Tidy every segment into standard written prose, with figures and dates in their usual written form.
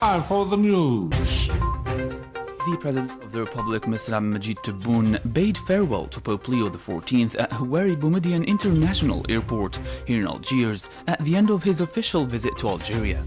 Time for the news. The President of the Republic, Mr. Abdelmajid Tebboune, bade farewell to Pope Leo XIV at Houari Boumediene International Airport here in Algiers at the end of his official visit to Algeria.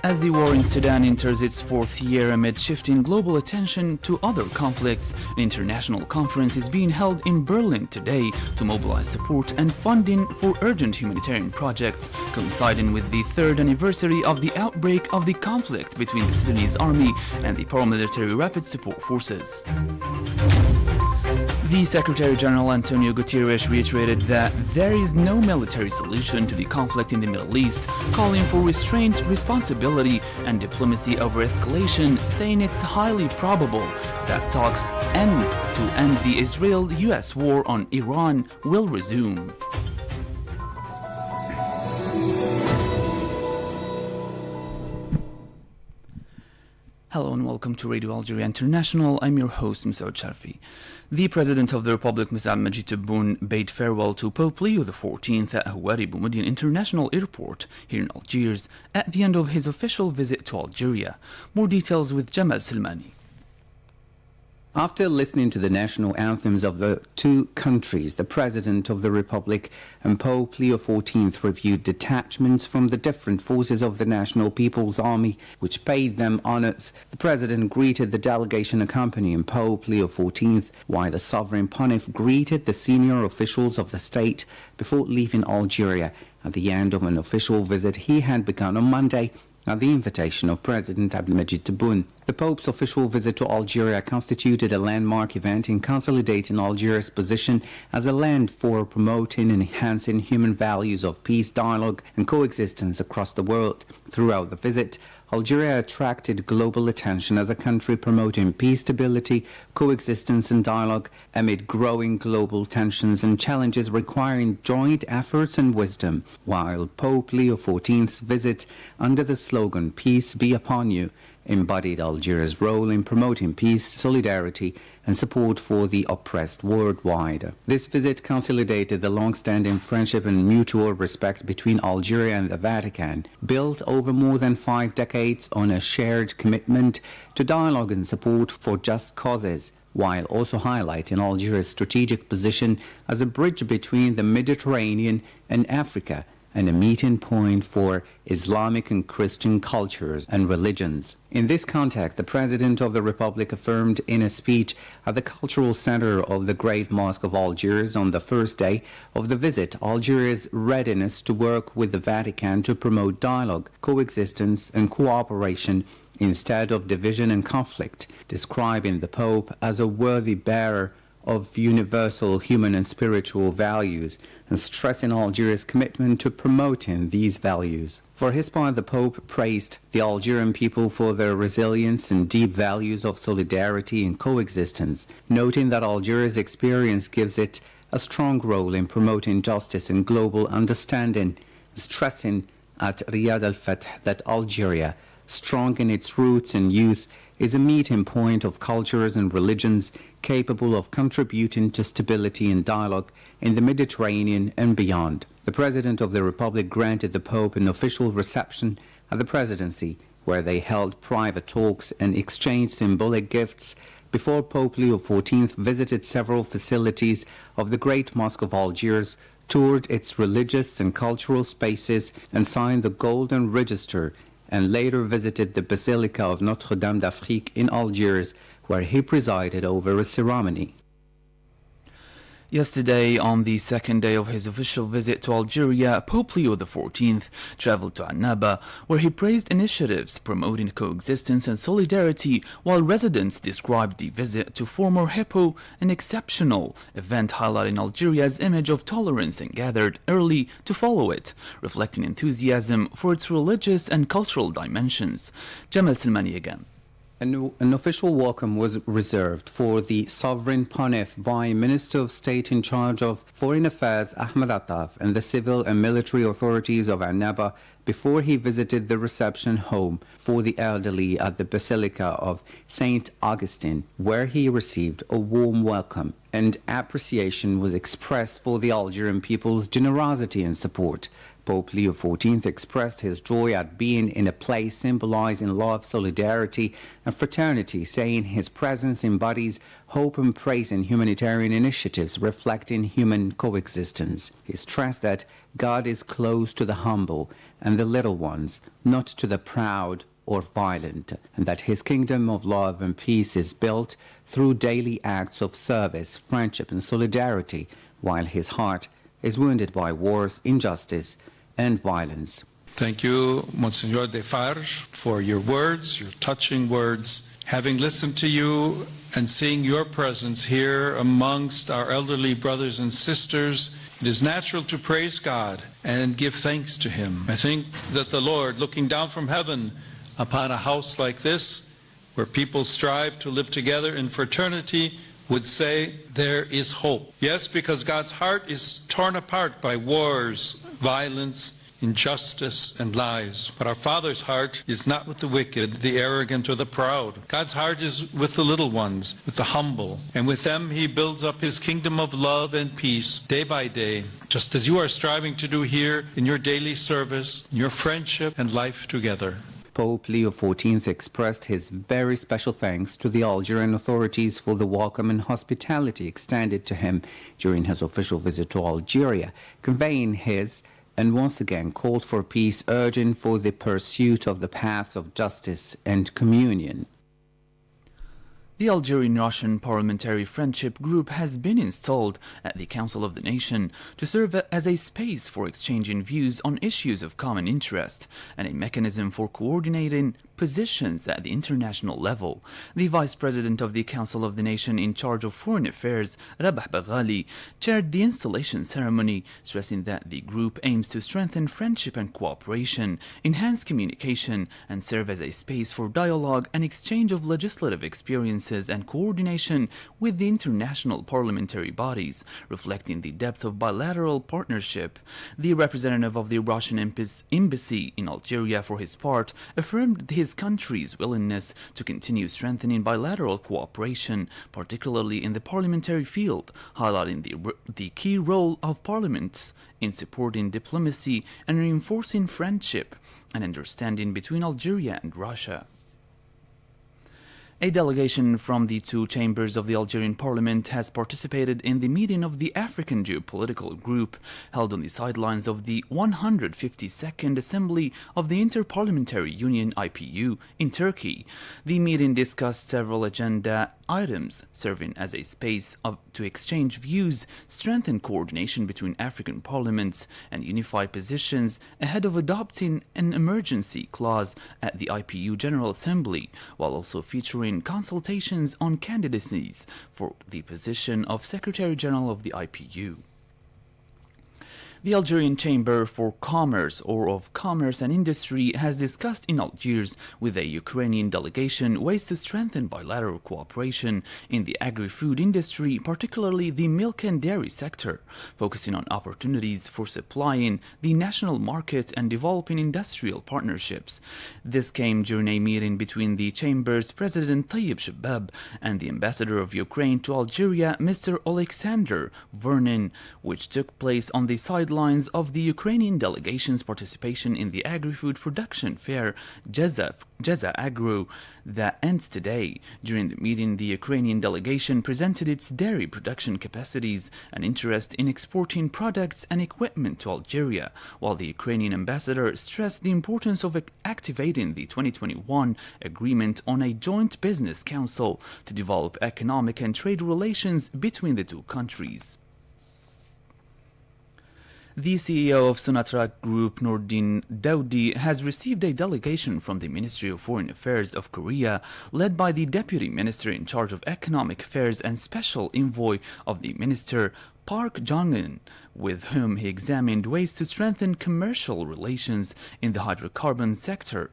As the war in Sudan enters its fourth year amid shifting global attention to other conflicts, an international conference is being held in Berlin today to mobilize support and funding for urgent humanitarian projects, coinciding with the third anniversary of the outbreak of the conflict between the Sudanese army and the paramilitary rapid support forces. The Secretary-General Antonio Guterres reiterated that there is no military solution to the conflict in the Middle East, calling for restraint, responsibility, and diplomacy over escalation, saying it's highly probable that talks to end the Israel-US war on Iran will resume. Hello and welcome to Radio Algeria International. I'm your host, Mr. Sharfi. The President of the Republic, Mr. Abdelmajid Tebboune, bade farewell to Pope Leo XIV at Houari Boumediene International Airport here in Algiers at the end of his official visit to Algeria. More details with Jamal Silmani. After listening to the national anthems of the two countries, the President of the Republic and Pope Leo XIV reviewed detachments from the different forces of the National People's Army, which paid them honors. The President greeted the delegation accompanying Pope Leo XIV, while the Sovereign Pontiff greeted the senior officials of the state before leaving Algeria at the end of an official visit he had begun on Monday at the invitation of President Abdelmajid Tebboune. The Pope's official visit to Algeria constituted a landmark event in consolidating Algeria's position as a land for promoting and enhancing human values of peace, dialogue, and coexistence across the world. Throughout the visit, Algeria attracted global attention as a country promoting peace, stability, coexistence, and dialogue amid growing global tensions and challenges requiring joint efforts and wisdom. While Pope Leo XIV's visit under the slogan "Peace be upon you" embodied Algeria's role in promoting peace, solidarity, and support for the oppressed worldwide. This visit consolidated the long-standing friendship and mutual respect between Algeria and the Vatican, built over more than 5 decades on a shared commitment to dialogue and support for just causes, while also highlighting Algeria's strategic position as a bridge between the Mediterranean and Africa, and a meeting point for Islamic and Christian cultures and religions. In this context, the President of the Republic affirmed in a speech at the cultural center of the Great Mosque of Algiers on the first day of the visit Algeria's readiness to work with the Vatican to promote dialogue, coexistence, and cooperation instead of division and conflict, describing the Pope as a worthy bearer of universal human and spiritual values, and stressing Algeria's commitment to promoting these values. For his part, the Pope praised the Algerian people for their resilience and deep values of solidarity and coexistence, noting that Algeria's experience gives it a strong role in promoting justice and global understanding, stressing at Riyad al-Fath that Algeria, strong in its roots and youth, is a meeting point of cultures and religions capable of contributing to stability and dialogue in the Mediterranean and beyond. The President of the Republic granted the Pope an official reception at the Presidency, where they held private talks and exchanged symbolic gifts before Pope Leo XIV visited several facilities of the Great Mosque of Algiers, toured its religious and cultural spaces, and signed the Golden Register, and later visited the Basilica of Notre-Dame d'Afrique in Algiers, where he presided over a ceremony. Yesterday, on the second day of his official visit to Algeria, Pope Leo XIV traveled to Annaba, where he praised initiatives promoting coexistence and solidarity, while residents described the visit to former Hippo an exceptional event highlighting Algeria's image of tolerance and gathered early to follow it, reflecting enthusiasm for its religious and cultural dimensions. Jamal Silmani again. An official welcome was reserved for the Sovereign Pontiff by Minister of State in charge of Foreign Affairs Ahmed Attaf and the civil and military authorities of Annaba before he visited the reception home for the elderly at the Basilica of St. Augustine, where he received a warm welcome, and appreciation was expressed for the Algerian people's generosity and support. Pope Leo XIV expressed his joy at being in a place symbolizing love, solidarity, and fraternity, saying his presence embodies hope and praise in humanitarian initiatives reflecting human coexistence. He stressed that God is close to the humble and the little ones, not to the proud or violent, and that his kingdom of love and peace is built through daily acts of service, friendship, and solidarity, while his heart is wounded by wars, injustice, and violence. Thank you, Monsignor Defarge, for your words, your touching words. Having listened to you and seeing your presence here amongst our elderly brothers and sisters, it is natural to praise God and give thanks to Him. I think that the Lord, looking down from heaven upon a house like this, where people strive to live together in fraternity, would say there is hope. Yes, because God's heart is torn apart by wars, violence, injustice, and lies. But our Father's heart is not with the wicked, the arrogant, or the proud. God's heart is with the little ones, with the humble. And with them He builds up His kingdom of love and peace day by day, just as you are striving to do here in your daily service, in your friendship and life together. Pope Leo XIV expressed his very special thanks to the Algerian authorities for the welcome and hospitality extended to him during his official visit to Algeria, conveying his and once again called for peace, urging for the pursuit of the paths of justice and communion. The Algerian-Russian Parliamentary Friendship Group has been installed at the Council of the Nation to serve as a space for exchanging views on issues of common interest and a mechanism for coordinating positions at the international level. The Vice President of the Council of the Nation in charge of Foreign Affairs, Rabah Baghali, chaired the installation ceremony, stressing that the group aims to strengthen friendship and cooperation, enhance communication, and serve as a space for dialogue and exchange of legislative experiences and coordination with the international parliamentary bodies, reflecting the depth of bilateral partnership. The representative of the Russian embassy in Algeria, for his part, affirmed his country's willingness to continue strengthening bilateral cooperation, particularly in the parliamentary field, highlighting the key role of parliaments in supporting diplomacy and reinforcing friendship and understanding between Algeria and Russia. A delegation from the two chambers of the Algerian parliament has participated in the meeting of the African Geopolitical Group held on the sidelines of the 152nd Assembly of the Inter-Parliamentary Union IPU in Turkey. The meeting discussed several agenda items, serving as a space to exchange views, strengthen coordination between African parliaments, and unify positions ahead of adopting an emergency clause at the IPU General Assembly, while also featuring consultations on candidacies for the position of Secretary General of the IPU. The Algerian Chamber for Commerce or of Commerce and Industry has discussed in Algiers with a Ukrainian delegation ways to strengthen bilateral cooperation in the agri-food industry, particularly the milk and dairy sector, focusing on opportunities for supplying the national market and developing industrial partnerships. This came during a meeting between the Chamber's President Tayyip Shabab and the Ambassador of Ukraine to Algeria, Mr. Alexander Vernin, which took place on the sidelines of the Ukrainian delegation's participation in the agri-food production fair Jeza Agro that ends today. During the meeting, the Ukrainian delegation presented its dairy production capacities and interest in exporting products and equipment to Algeria, while the Ukrainian ambassador stressed the importance of activating the 2021 agreement on a joint business council to develop economic and trade relations between the two countries. The CEO of Sonatrach Group, Nordin Daoudi, has received a delegation from the Ministry of Foreign Affairs of Korea, led by the Deputy Minister in charge of Economic Affairs and Special Envoy of the Minister, Park Jong-un, with whom he examined ways to strengthen commercial relations in the hydrocarbon sector.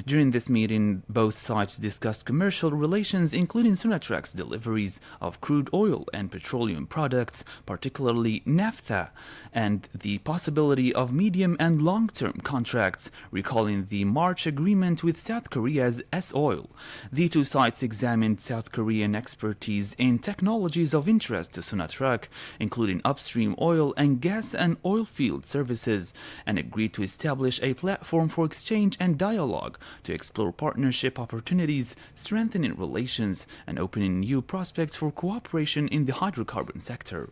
During this meeting, both sides discussed commercial relations, including Sonatrach's deliveries of crude oil and petroleum products, particularly naphtha, and the possibility of medium and long-term contracts, recalling the March agreement with South Korea's S-Oil. The two sides examined South Korean expertise in technologies of interest to Sonatrach, including upstream oil and and gas and oil field services, and agreed to establish a platform for exchange and dialogue to explore partnership opportunities, strengthening relations, and opening new prospects for cooperation in the hydrocarbon sector.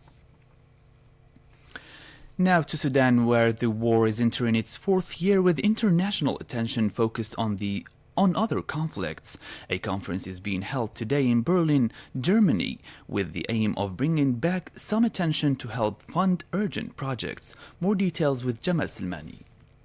Now to Sudan, where the war is entering its fourth year with international attention focused on other conflicts. A conference is being held today in Berlin, Germany, with the aim of bringing back some attention to help fund urgent projects. More details with Jamal Silmani.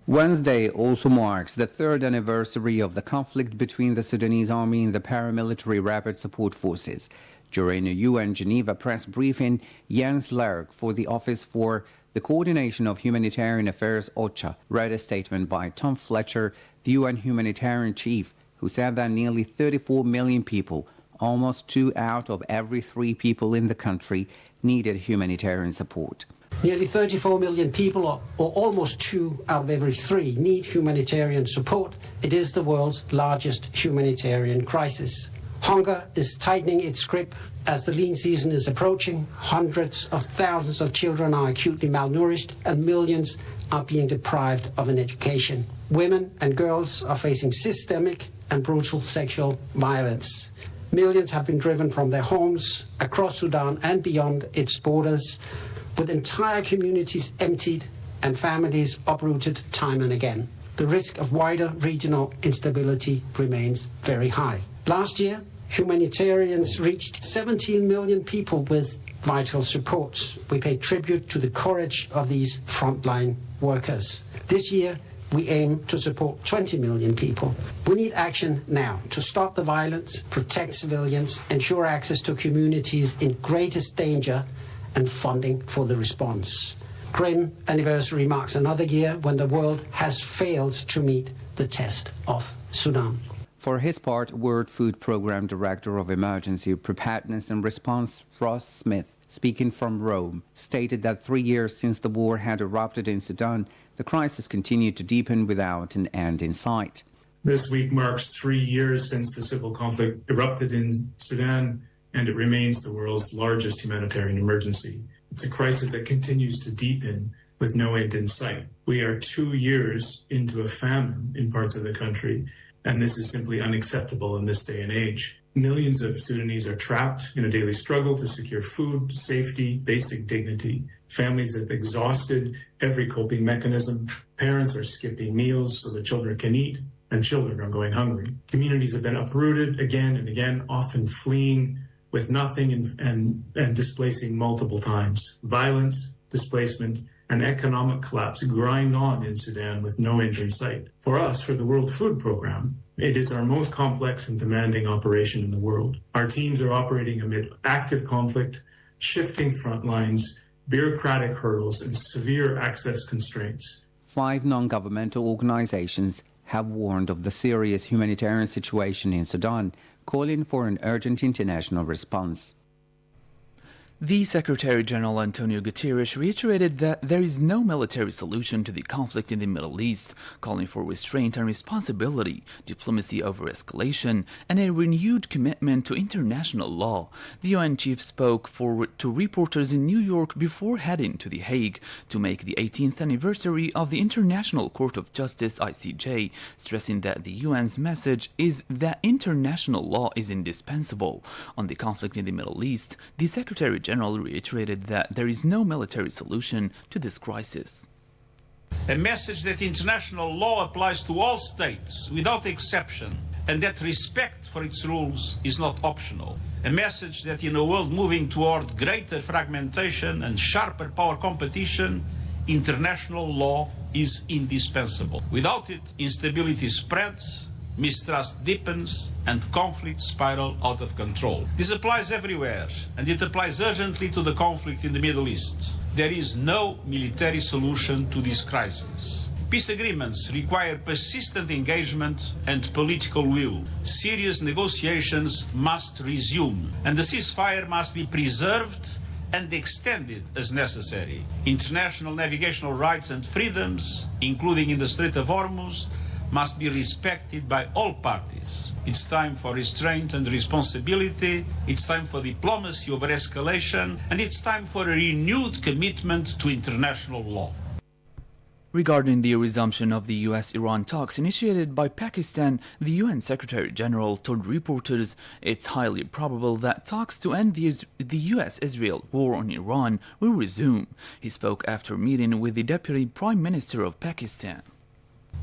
Wednesday also marks the third anniversary of the conflict between the Sudanese army and the paramilitary rapid support forces. During a UN Geneva press briefing, Jens Lerck for the Office for the Coordination of Humanitarian Affairs, OCHA, read a statement by Tom Fletcher, the UN humanitarian chief, who said that nearly 34 million people, almost 2 out of every 3 people in the country, needed humanitarian support. Nearly 34 million people, or almost 2 out of every 3, need humanitarian support. It is the world's largest humanitarian crisis. Hunger is tightening its grip as the lean season is approaching. Hundreds of thousands of children are acutely malnourished and millions are being deprived of an education. Women and girls are facing systemic and brutal sexual violence. Millions have been driven from their homes across Sudan and beyond its borders, with entire communities emptied and families uprooted time and again. The risk of wider regional instability remains very high. Last year, humanitarians reached 17 million people with vital support. We pay tribute to the courage of these frontline workers. This year, we aim to support 20 million people. We need action now to stop the violence, protect civilians, ensure access to communities in greatest danger, and funding for the response. Grim anniversary marks another year when the world has failed to meet the test of Sudan. For his part, World Food Programme Director of Emergency Preparedness and Response, Ross Smith, speaking from Rome, stated that 3 years since the war had erupted in Sudan, the crisis continued to deepen without an end in sight. This week marks 3 years since the civil conflict erupted in Sudan, and it remains the world's largest humanitarian emergency. It's a crisis that continues to deepen with no end in sight. We are 2 years into a famine in parts of the country, and this is simply unacceptable in this day and age. Millions of Sudanese are trapped in a daily struggle to secure food, safety, basic dignity. Families have exhausted every coping mechanism. Parents are skipping meals so the children can eat, and children are going hungry. Communities have been uprooted again and again, often fleeing with nothing and displacing multiple times. Violence, displacement, and economic collapse grind on in Sudan with no end in sight. For us, for the World Food Programme, it is our most complex and demanding operation in the world. Our teams are operating amid active conflict, shifting front lines, bureaucratic hurdles, and severe access constraints. 5 non-governmental organizations have warned of the serious humanitarian situation in Sudan, calling for an urgent international response. The Secretary-General Antonio Guterres reiterated that there is no military solution to the conflict in the Middle East, calling for restraint and responsibility, diplomacy over escalation, and a renewed commitment to international law. The UN chief spoke to reporters in New York before heading to The Hague to make the 18th anniversary of the International Court of Justice (ICJ), stressing that the UN's message is that international law is indispensable. On the conflict in the Middle East, the Secretary-General reiterated that there is no military solution to this crisis. A message that international law applies to all states without exception and that respect for its rules is not optional. A message that in a world moving toward greater fragmentation and sharper power competition, international law is indispensable. Without it, instability spreads, mistrust deepens, and conflicts spiral out of control. This applies everywhere, and it applies urgently to the conflict in the Middle East. There is no military solution to this crisis. Peace agreements require persistent engagement and political will. Serious negotiations must resume, and the ceasefire must be preserved and extended as necessary. International navigational rights and freedoms, including in the Strait of Hormuz, must be respected by all parties. It's time for restraint and responsibility. It's time for diplomacy over escalation. And it's time for a renewed commitment to international law. Regarding the resumption of the US-Iran talks initiated by Pakistan, the UN Secretary-General told reporters it's highly probable that talks to end the US-Israel war on Iran will resume. He spoke after meeting with the Deputy Prime Minister of Pakistan.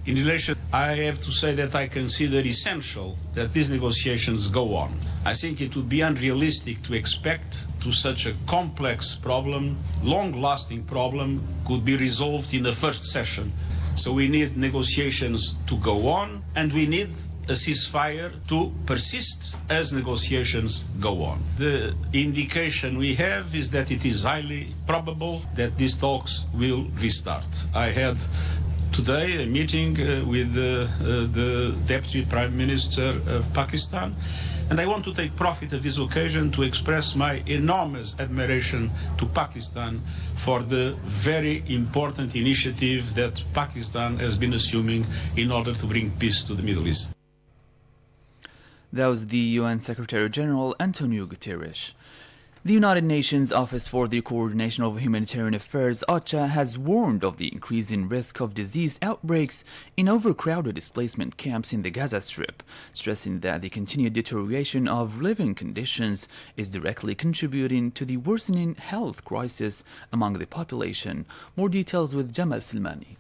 In relation, I have to say that I consider essential that these negotiations go on. I think it would be unrealistic to expect to such a complex problem, long-lasting problem, could be resolved in the first session. So we need negotiations to go on, and we need a ceasefire to persist as negotiations go on. The indication we have is that it is highly probable that these talks will restart. I had today a meeting with the Deputy Prime Minister of Pakistan, and I want to take profit of this occasion to express my enormous admiration to Pakistan for the very important initiative that Pakistan has been assuming in order to bring peace to the Middle East. That was the UN Secretary-General Antonio Guterres. The United Nations Office for the Coordination of Humanitarian Affairs, OCHA, has warned of the increasing risk of disease outbreaks in overcrowded displacement camps in the Gaza Strip, stressing that the continued deterioration of living conditions is directly contributing to the worsening health crisis among the population. More details with Jamal Silmani.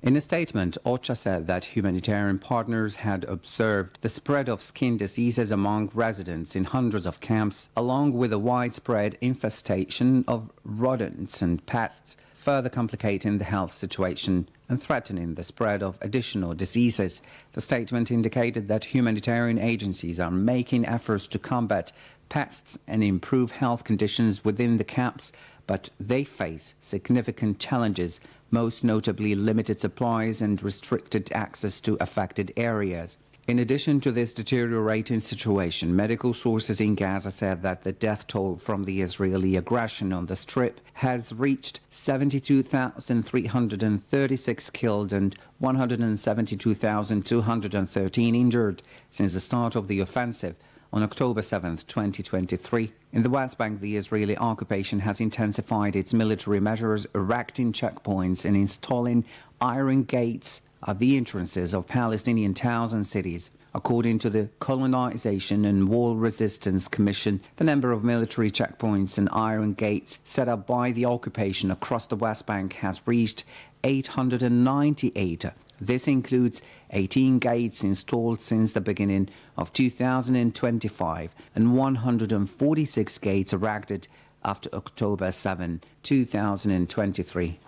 In a statement, OCHA said that humanitarian partners had observed the spread of skin diseases among residents in hundreds of camps, along with a widespread infestation of rodents and pests, further complicating the health situation and threatening the spread of additional diseases. The statement indicated that humanitarian agencies are making efforts to combat pests and improve health conditions within the camps, but they face significant challenges, most notably limited supplies and restricted access to affected areas. In addition to this deteriorating situation, medical sources in Gaza said that the death toll from the Israeli aggression on the Strip has reached 72,336 killed and 172,213 injured since the start of the offensive on October 7, 2023. In the West Bank, the Israeli occupation has intensified its military measures, erecting checkpoints and installing iron gates at the entrances of Palestinian towns and cities. According to the Colonization and Wall Resistance Commission, the number of military checkpoints and iron gates set up by the occupation across the West Bank has reached 898. This includes 18 gates installed since the beginning of 2025 and 146 gates erected after October 7, 2023.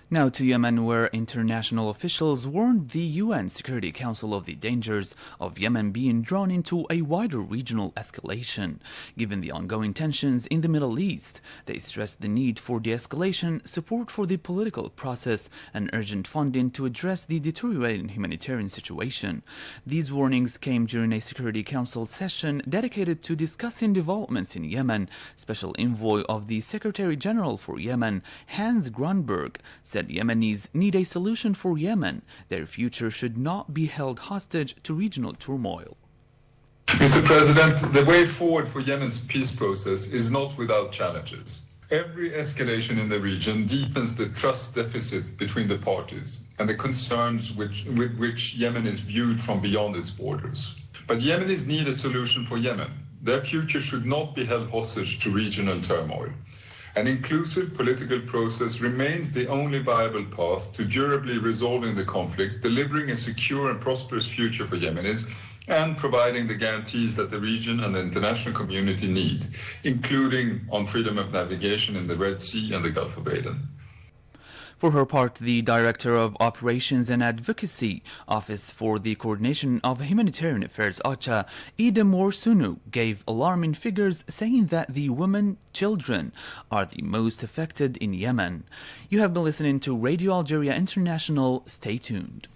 Now to Yemen, where international officials warned the UN Security Council of the dangers of Yemen being drawn into a wider regional escalation. Given the ongoing tensions in the Middle East, they stressed the need for de-escalation, support for the political process, and urgent funding to address the deteriorating humanitarian situation. These warnings came during a Security Council session dedicated to discussing developments in Yemen. Special Envoy of the Secretary-General for Yemen, Hans Grunberg, said Yemenis need a solution for Yemen. Their future should not be held hostage to regional turmoil. Mr. President, the way forward for Yemen's peace process is not without challenges. Every escalation in the region deepens the trust deficit between the parties and the concerns with which Yemen is viewed from beyond its borders. But Yemenis need a solution for Yemen. Their future should not be held hostage to regional turmoil. An inclusive political process remains the only viable path to durably resolving the conflict, delivering a secure and prosperous future for Yemenis, and providing the guarantees that the region and the international community need, including on freedom of navigation in the Red Sea and the Gulf of Aden. For her part, the Director of Operations and Advocacy, Office for the Coordination of Humanitarian Affairs, OCHA, Ida Morsunu, gave alarming figures saying that the women, children, are the most affected in Yemen. You have been listening to Radio Algeria International. Stay tuned.